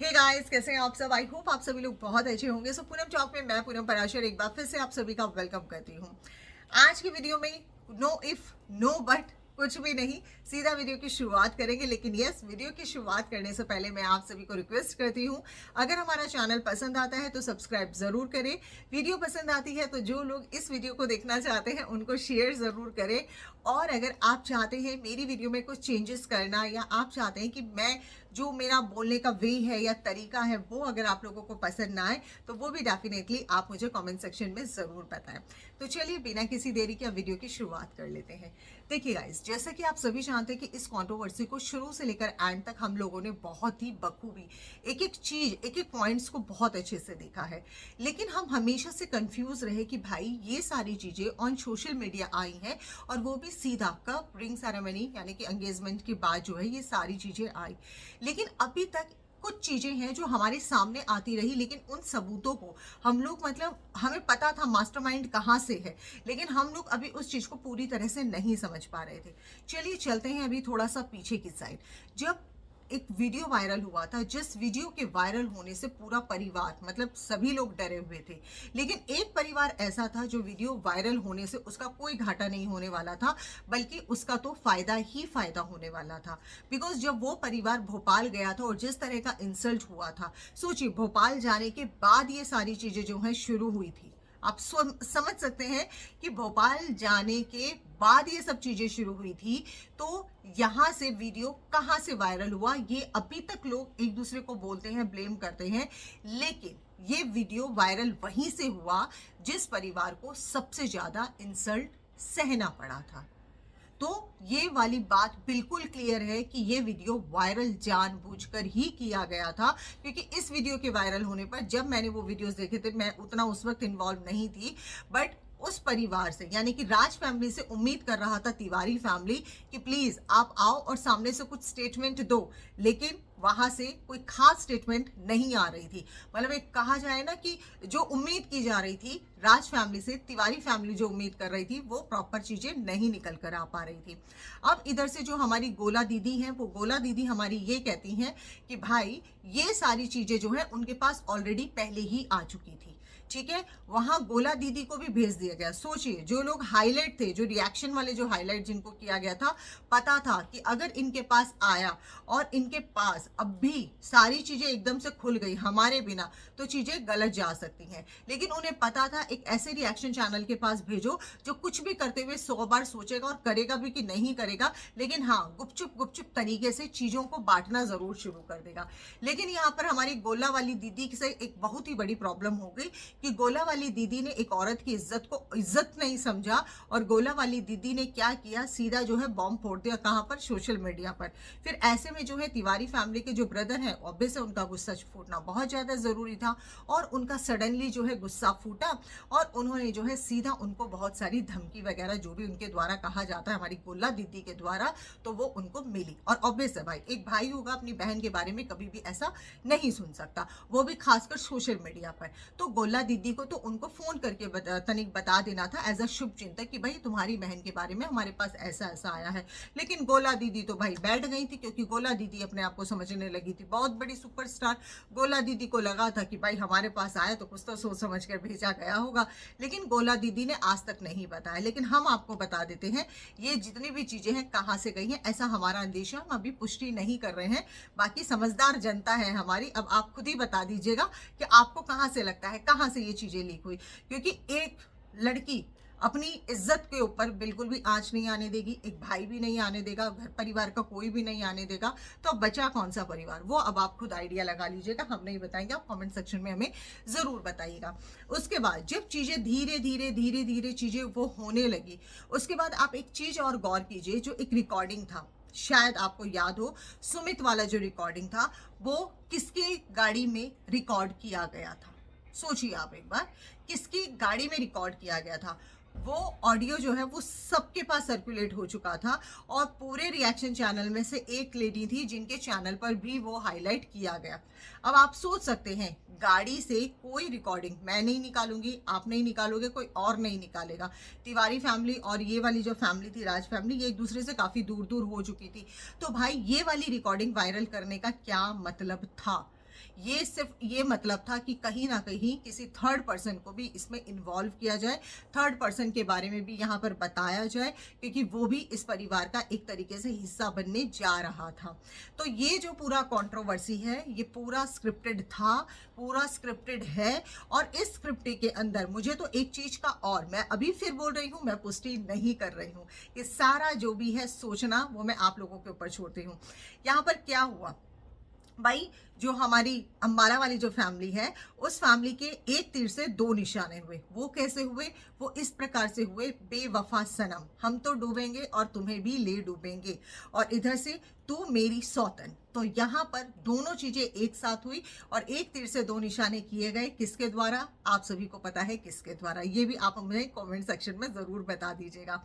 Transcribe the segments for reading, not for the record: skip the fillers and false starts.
Hey guys, कैसे हैं आप सब। आई होप आप सभी लोग बहुत अच्छे होंगे। सो पूनम टॉक में मैं पूनम पराशर एक बार फिर से आप सभी का वेलकम करती हूँ। आज की वीडियो में नो इफ नो बट कुछ भी नहीं, सीधा वीडियो की शुरुआत करेंगे। लेकिन यस, वीडियो की शुरुआत करने से पहले मैं आप सभी को रिक्वेस्ट करती हूँ, अगर हमारा चैनल पसंद आता है तो सब्सक्राइब जरूर करें। वीडियो पसंद आती है तो जो लोग इस वीडियो को देखना चाहते हैं उनको शेयर जरूर करें। और अगर आप चाहते हैं मेरी वीडियो में कुछ चेंजेस करना, या आप चाहते हैं कि मैं जो मेरा बोलने का वे है या तरीका है वो अगर आप लोगों को पसंद ना आए, तो वो भी डेफिनेटली आप मुझे कमेंट सेक्शन में ज़रूर बताएं। तो चलिए बिना किसी देरी के वीडियो की शुरुआत कर लेते हैं। देखिए गाइस, जैसा कि आप सभी जानते हैं कि इस कंट्रोवर्सी को शुरू से लेकर एंड तक हम लोगों ने बहुत ही बखूबी एक एक चीज, एक एक पॉइंट्स को बहुत अच्छे से देखा है। लेकिन हम हमेशा से कंफ्यूज रहे कि भाई ये सारी चीजें ऑन सोशल मीडिया आई हैं, और वो भी सीधा कब रिंग सेरेमनी यानी कि एंगेजमेंट के बाद जो है ये सारी चीजें आई। लेकिन अभी तक कुछ चीजें हैं जो हमारे सामने आती रही, लेकिन उन सबूतों को हम लोग, मतलब हमें पता था मास्टरमाइंड कहाँ से है, लेकिन हम लोग अभी उस चीज को पूरी तरह से नहीं समझ पा रहे थे। चलिए चलते हैं अभी थोड़ा सा पीछे की साइड। जब एक वीडियो वायरल हुआ था, जिस वीडियो के वायरल होने से पूरा परिवार, मतलब सभी लोग डरे हुए थे, लेकिन एक परिवार ऐसा था जो वीडियो वायरल होने से उसका कोई घाटा नहीं होने वाला था, बल्कि उसका तो फायदा ही फायदा होने वाला था। बिकॉज जब वो परिवार भोपाल गया था और जिस तरह का इंसल्ट हुआ था, सोचिए भोपाल जाने के बाद ये सारी चीजें जो है शुरू हुई थी। आप समझ सकते हैं कि भोपाल जाने के बाद ये सब चीजें शुरू हुई थी। तो यहां से वीडियो कहां से वायरल हुआ, ये अभी तक लोग एक दूसरे को बोलते हैं, ब्लेम करते हैं। लेकिन ये वीडियो वायरल वहीं से हुआ जिस परिवार को सबसे ज्यादा इंसल्ट सहना पड़ा था। तो ये वाली बात बिल्कुल क्लियर है कि ये वीडियो वायरल जानबूझकर ही किया गया था। क्योंकि इस वीडियो के वायरल होने पर, जब मैंने वो वीडियोस देखे थे, मैं उतना उस वक्त इन्वॉल्व नहीं थी, बट उस परिवार से यानी कि राज फैमिली से उम्मीद कर रहा था तिवारी फैमिली कि प्लीज आप आओ और सामने से कुछ स्टेटमेंट दो। लेकिन वहां से कोई खास स्टेटमेंट नहीं आ रही थी। मतलब एक कहा जाए ना कि जो उम्मीद की जा रही थी राज फैमिली से, तिवारी फैमिली जो उम्मीद कर रही थी, वो प्रॉपर चीजें नहीं निकल कर आ पा रही थी। अब इधर से जो हमारी गोला दीदी हैं, वो गोला दीदी हमारी ये कहती हैं कि भाई ये सारी चीजें जो है उनके पास ऑलरेडी पहले ही आ चुकी थी। ठीक है, वहां गोला दीदी को भी भेज दिया गया। सोचिए, जो लोग हाईलाइट थे, जो रिएक्शन वाले जो हाईलाइट जिनको किया गया था, पता था कि अगर इनके पास आया और इनके पास अब भी सारी चीजें एकदम से खुल गई हमारे बिना, तो चीजें गलत जा सकती हैं। लेकिन उन्हें पता था एक ऐसे रिएक्शन चैनल के पास भेजो जो कुछ भी करते हुए 100 बार सोचेगा और करेगा भी कि नहीं करेगा, लेकिन हाँ गुपचुप गुपचुप तरीके से चीजों को बांटना जरूर शुरू कर देगा। लेकिन यहाँ पर हमारी गोला वाली दीदी से एक बहुत ही बड़ी प्रॉब्लम हो गई कि गोला वाली दीदी ने एक औरत की इज्जत को इज्जत नहीं समझा, और गोला वाली दीदी ने क्या किया, सीधा जो है बॉम्ब फोड़ दिया। कहाँ पर? सोशल मीडिया पर। फिर ऐसे में जो है तिवारी फैमिली के जो ब्रदर हैं, ऑब्वियस है उनका गुस्सा फूटना बहुत ज्यादा जरूरी था, और उनका सडनली जो है गुस्सा फूटा, और उन्होंने जो है सीधा उनको बहुत सारी धमकी वगैरह जो भी उनके द्वारा कहा जाता है, हमारी गोला दीदी के द्वारा, तो वो उनको मिली। और ऑब्वियस है भाई, एक भाई होगा अपनी बहन के बारे में कभी भी ऐसा नहीं सुन सकता, वो भी खासकर सोशल मीडिया पर। तो गोला दीदी को तो उनको फोन करके तनिक बता देना था एज अ शुभ चिंतक कि भाई तुम्हारी बहन के बारे में हमारे पास ऐसा ऐसा आया है। लेकिन गोला दीदी तो भाई बैठ गई थी, क्योंकि गोला दीदी अपने आप को समझने लगी थी बहुत बड़ी सुपरस्टार। गोला दीदी को लगा था कि भाई हमारे पास आया तो कुछ तो सोच समझ कर भेजा गया होगा। लेकिन गोला दीदी ने आज तक नहीं बताया। लेकिन हम आपको बता देते हैं, ये जितनी भी चीजें हैं कहाँ से गई हैं, ऐसा हमारा अंदेशा, हम अभी पुष्टि नहीं कर रहे हैं। बाकी समझदार जनता है हमारी, अब आप खुद ही बता दीजिएगा कि आपको कहाँ से लगता है, कहाँ से ये चीजें लीक हुई। क्योंकि एक लड़की अपनी इज्जत के ऊपर बिल्कुल भी आंच नहीं आने देगी, एक भाई भी नहीं आने देगा, घर परिवार का कोई भी नहीं आने देगा, तो अब बचा कौन सा परिवार, वो अब आप खुद आइडिया लगा लीजिएगा। हम नहीं बताएंगे, आप कमेंट सेक्शन में हमें जरूर बताइएगा। उसके बाद जब चीजें धीरे धीरे धीरे धीरे चीजें वो होने लगी, उसके बाद आप एक चीज और गौर कीजिए, जो एक रिकॉर्डिंग था, शायद आपको याद हो, सुमित वाला जो रिकॉर्डिंग था, वो किसकी गाड़ी में रिकॉर्ड किया गया था। सोचिए आप एक बार, किसकी गाड़ी में रिकॉर्ड किया गया था। वो ऑडियो जो है वो सबके पास सर्कुलेट हो चुका था, और पूरे रिएक्शन चैनल में से एक लेडी थी जिनके चैनल पर भी वो हाईलाइट किया गया। अब आप सोच सकते हैं, गाड़ी से कोई रिकॉर्डिंग मैं नहीं निकालूंगी, आप नहीं निकालोगे, कोई और नहीं निकालेगा। तिवारी फैमिली और ये वाली जो फैमिली थी राज फैमिली, ये एक दूसरे से काफी दूर दूर हो चुकी थी। तो भाई ये वाली रिकॉर्डिंग वायरल करने का क्या मतलब था? ये सिर्फ ये मतलब था कि कहीं ना कहीं किसी थर्ड पर्सन को भी इसमें इन्वॉल्व किया जाए, थर्ड पर्सन के बारे में भी यहाँ पर बताया जाए, क्योंकि वो भी इस परिवार का एक तरीके से हिस्सा बनने जा रहा था। तो ये जो पूरा कंट्रोवर्सी है ये पूरा स्क्रिप्टेड था, पूरा स्क्रिप्टेड है। और इस स्क्रिप्ट के अंदर मुझे तो एक चीज का, और मैं अभी फिर बोल रही हूँ, मैं पुष्टि नहीं कर रही हूँ, ये सारा जो भी है सोचना वो मैं आप लोगों के ऊपर छोड़ती हूँ। यहाँ पर क्या हुआ भाई, जो हमारी अंबाला वाली जो फैमिली है, उस फैमिली के एक तीर से दो निशाने हुए। वो कैसे हुए? वो इस प्रकार से हुए, बेवफा सनम, हम तो डूबेंगे और तुम्हें भी ले डूबेंगे, और इधर से तू मेरी सौतन। तो यहाँ पर दोनों चीजें एक साथ हुई और एक तीर से दो निशाने किए गए। किसके द्वारा? आप सभी को पता है किसके द्वारा, ये भी आप हमें कमेंट सेक्शन में जरूर बता दीजिएगा।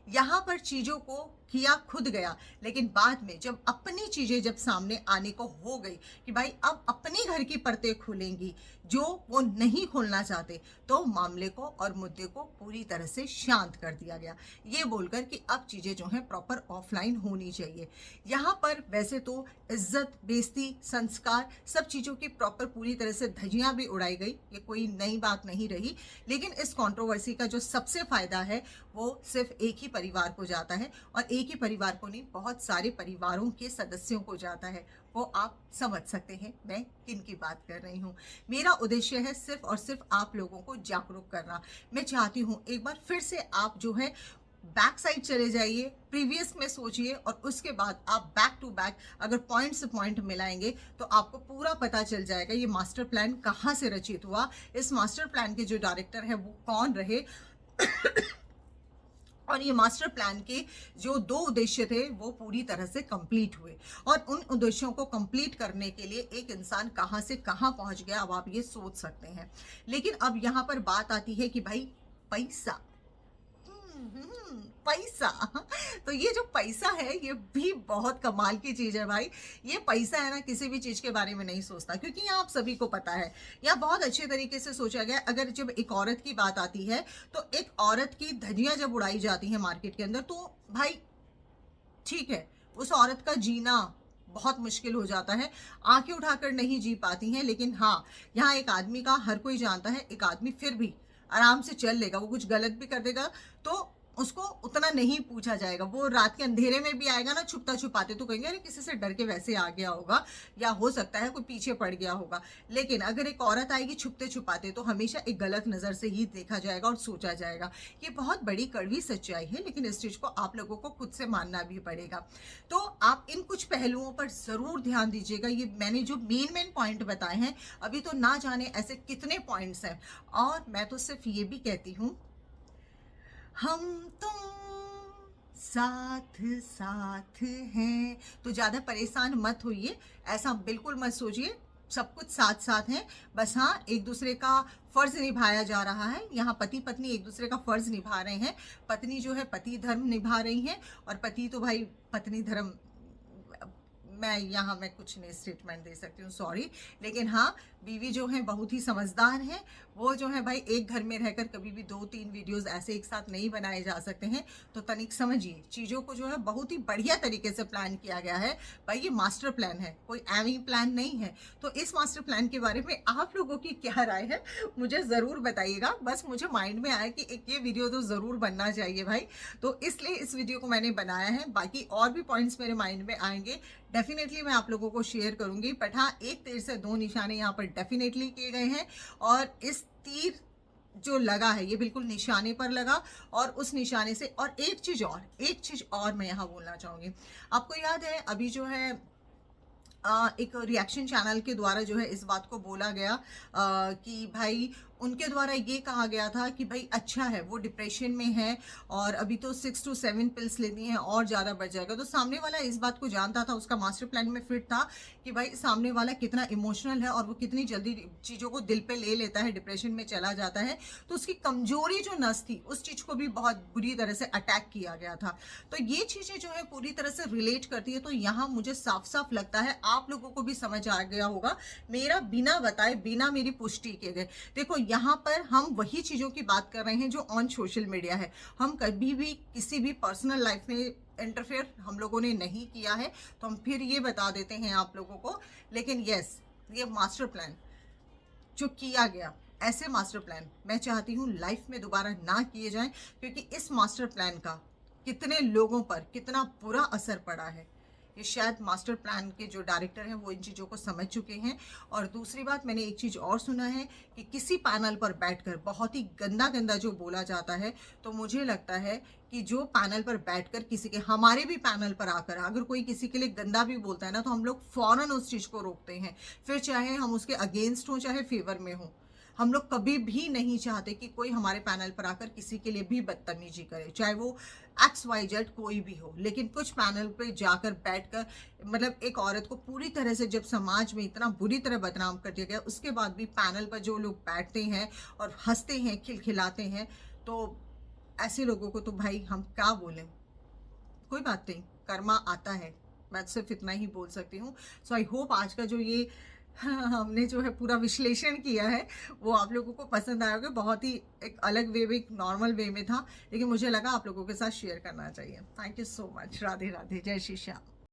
यहाँ पर चीजों को किया खुद गया, लेकिन बाद में जब अपनी चीजें जब सामने आने को हो गई कि भाई अब अपने घर की परतें खुलेंगी जो वो नहीं खोलना चाहते, तो मामले को और मुद्दे को पूरी तरह से शांत कर दिया गया, ये बोलकर कि अब चीजें जो हैं प्रॉपर ऑफलाइन होनी चाहिए। यहाँ पर वैसे तो इज्जत, बेइज्जती, संस्कार, सब चीजों की प्रॉपर पूरी तरह से धज्जियां भी उड़ाई गई, ये कोई नई बात नहीं रही। लेकिन इस कंट्रोवर्सी का जो सबसे फायदा है वो सिर्फ एक ही परिवार को जाता है, और एक ही परिवार को नहीं, बहुत सारे परिवारों के सदस्यों को जाता है। वो आप समझ सकते हैं मैं किन की बात कर रही हूँ। मेरा उद्देश्य है सिर्फ और सिर्फ आप लोगों को जागरूक करना। मैं चाहती हूँ एक बार फिर से आप जो है बैक साइड चले जाइए, प्रीवियस में सोचिए, और उसके बाद आप बैक टू बैक अगर पॉइंट से पॉइंट मिलाएंगे तो आपको पूरा पता चल जाएगा ये मास्टर प्लान कहाँ से रचित हुआ, इस मास्टर प्लान के जो डायरेक्टर है वो कौन रहे और ये मास्टर प्लान के जो दो उद्देश्य थे वो पूरी तरह से कंप्लीट हुए, और उन उद्देश्यों को कंप्लीट करने के लिए एक इंसान कहाँ से कहाँ पहुंच गया, अब आप ये सोच सकते हैं। लेकिन अब यहाँ पर बात आती है कि भाई पैसा, पैसा। तो ये जो पैसा है ये भी बहुत कमाल की चीज है भाई। ये पैसा है ना, किसी भी चीज के बारे में नहीं सोचता, क्योंकि यहाँ आप सभी को पता है, यहाँ बहुत अच्छे तरीके से सोचा गया। अगर जब एक औरत की बात आती है तो एक औरत की धज्जियां जब उड़ाई जाती है मार्केट के अंदर, तो भाई ठीक है, उस औरत का जीना बहुत मुश्किल हो जाता है, आंखें उठाकर नहीं जी पाती हैं। लेकिन हाँ, यहाँ एक आदमी का हर कोई जानता है, एक आदमी फिर भी आराम से चल लेगा, वो कुछ गलत भी कर देगा तो उसको उतना नहीं पूछा जाएगा। वो रात के अंधेरे में भी आएगा ना छुपता छुपाते, तो कहेंगे अरे किसी से डर के वैसे आ गया होगा, या हो सकता है कोई पीछे पड़ गया होगा। लेकिन अगर एक औरत आएगी छुपते छुपाते, तो हमेशा एक गलत नजर से ही देखा जाएगा और सोचा जाएगा। ये बहुत बड़ी कड़वी सच्चाई है, लेकिन इस चीज को आप लोगों को खुद से मानना भी पड़ेगा। तो आप इन कुछ पहलुओं पर जरूर ध्यान दीजिएगा। ये मैंने जो मेन पॉइंट बताए हैं, अभी तो ना जाने ऐसे कितने पॉइंट्स हैं। और मैं तो सिर्फ ये भी कहती हूँ, हम तुम साथ साथ हैं, तो ज्यादा परेशान मत होइए, ऐसा बिल्कुल मत सोचिए। सब कुछ साथ साथ हैं, बस हाँ एक दूसरे का फर्ज निभाया जा रहा है। यहाँ पति पत्नी एक दूसरे का फर्ज निभा रहे हैं। पत्नी जो है पति धर्म निभा रही है, और पति तो भाई पत्नी धर्म, मैं कुछ नहीं स्टेटमेंट दे सकती हूँ, सॉरी। लेकिन हाँ, बीवी जो है बहुत ही समझदार है। वो जो है भाई एक घर में रहकर कभी भी 2-3 वीडियोस ऐसे एक साथ नहीं बनाए जा सकते हैं। तो तनिक समझिए, चीज़ों को जो है बहुत ही बढ़िया तरीके से प्लान किया गया है भाई। ये मास्टर प्लान है, कोई एमी प्लान नहीं है। तो इस मास्टर प्लान के बारे में आप लोगों की क्या राय है मुझे ज़रूर बताइएगा। बस मुझे माइंड में आया कि एक ये वीडियो तो ज़रूर बनना चाहिए भाई, तो इसलिए इस वीडियो को मैंने बनाया है। बाकी और भी पॉइंट्स मेरे माइंड में आएंगे, डेफिनेटली मैं आप लोगों को शेयर करूंगी। बट हाँ, एक तीर से दो निशाने यहाँ पर डेफिनेटली किए गए हैं, और इस तीर जो लगा है ये बिल्कुल निशाने पर लगा। और उस निशाने से, और एक चीज और मैं यहाँ बोलना चाहूंगी। आपको याद है अभी जो है एक रिएक्शन चैनल के द्वारा जो है इस बात को बोला गया कि भाई उनके द्वारा ये कहा गया था कि भाई अच्छा है वो डिप्रेशन में है, और अभी तो 6 to 7 पिल्स लेनी है और ज़्यादा बढ़ जाएगा। तो सामने वाला इस बात को जानता था, उसका मास्टर प्लान में फिट था कि भाई सामने वाला कितना इमोशनल है और वो कितनी जल्दी चीज़ों को दिल पे ले लेता है, डिप्रेशन में चला जाता है। तो उसकी कमजोरी जो नस थी उस चीज़ को भी बहुत बुरी तरह से अटैक किया गया था। तो ये चीज़ें जो है पूरी तरह से रिलेट करती है। तो यहाँ मुझे साफ साफ लगता है आप लोगों को भी समझ आ गया होगा, मेरा बिना बताए, बिना मेरी पुष्टि के गए। देखो यहाँ पर हम वही चीज़ों की बात कर रहे हैं जो ऑन सोशल मीडिया है। हम कभी भी किसी भी पर्सनल लाइफ में इंटरफेयर हम लोगों ने नहीं किया है, तो हम फिर ये बता देते हैं आप लोगों को। लेकिन यस, ये मास्टर प्लान जो किया गया, ऐसे मास्टर प्लान मैं चाहती हूँ लाइफ में दोबारा ना किए जाएं, क्योंकि इस मास्टर प्लान का कितने लोगों पर कितना बुरा असर पड़ा है, ये शायद मास्टर प्लान के जो डायरेक्टर हैं वो इन चीज़ों को समझ चुके हैं। और दूसरी बात, मैंने एक चीज़ और सुना है कि किसी पैनल पर बैठकर बहुत ही गंदा गंदा जो बोला जाता है, तो मुझे लगता है कि जो पैनल पर बैठकर किसी के, हमारे भी पैनल पर आकर अगर कोई किसी के लिए गंदा भी बोलता है ना, तो हम लोग फ़ौरन उस चीज़ को रोकते हैं, फिर चाहे हम उसके अगेंस्ट हों चाहे फेवर में हों। हम लोग कभी भी नहीं चाहते कि कोई हमारे पैनल पर आकर किसी के लिए भी बदतमीजी करे, चाहे वो XYZ कोई भी हो। लेकिन कुछ पैनल पे जाकर बैठकर, मतलब एक औरत को पूरी तरह से जब समाज में इतना बुरी तरह बदनाम कर दिया गया, उसके बाद भी पैनल पर जो लोग बैठते हैं और हंसते हैं, खिलखिलाते हैं, तो ऐसे लोगों को तो भाई हम क्या बोलें। कोई बात नहीं, कर्मा आता है, मैं सिर्फ इतना ही बोल सकती हूँ। सो आई होप आज का जो ये हमने जो है पूरा विश्लेषण किया है वो आप लोगों को पसंद आया होगा। बहुत ही एक अलग वे में, एक नॉर्मल वे में था, लेकिन मुझे लगा आप लोगों के साथ शेयर करना चाहिए। Thank you so much. Radhe Radhe, जय श्री श्याम।